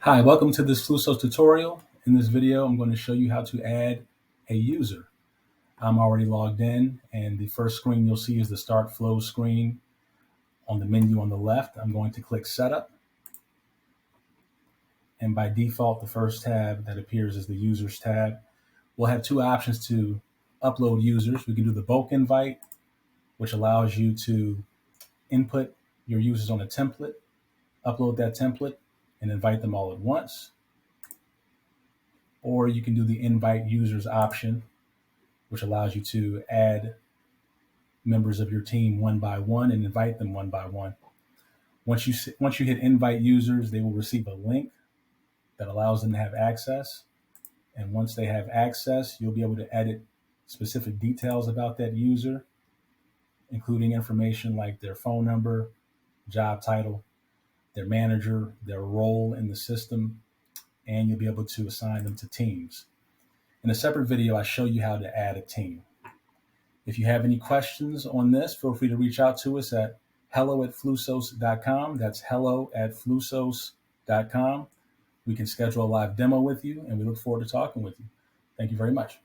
Hi, welcome to this Flussos tutorial. In this video, I'm going to show you how to add a user. I'm already logged in, and the first screen you'll see is the Start Flow screen on the menu on the left. I'm going to click Setup, and by default, the first tab that appears is the Users tab. We'll have two options to upload users. We can do the bulk invite, which allows you to input your users on a template, upload that template, and invite them all at once. Or you can do the invite users option, which allows you to add members of your team one by one and invite them one by one. Once you hit invite users, they will receive a link that allows them to have access. And once they have access, you'll be able to edit specific details about that user, including information like their phone number, job title, their manager, their role in the system, and you'll be able to assign them to teams. In a separate video, I show you how to add a team. If you have any questions on this, feel free to reach out to us at hello@flussos.com. That's hello@flussos.com. We can schedule a live demo with you, and we look forward to talking with you. Thank you very much.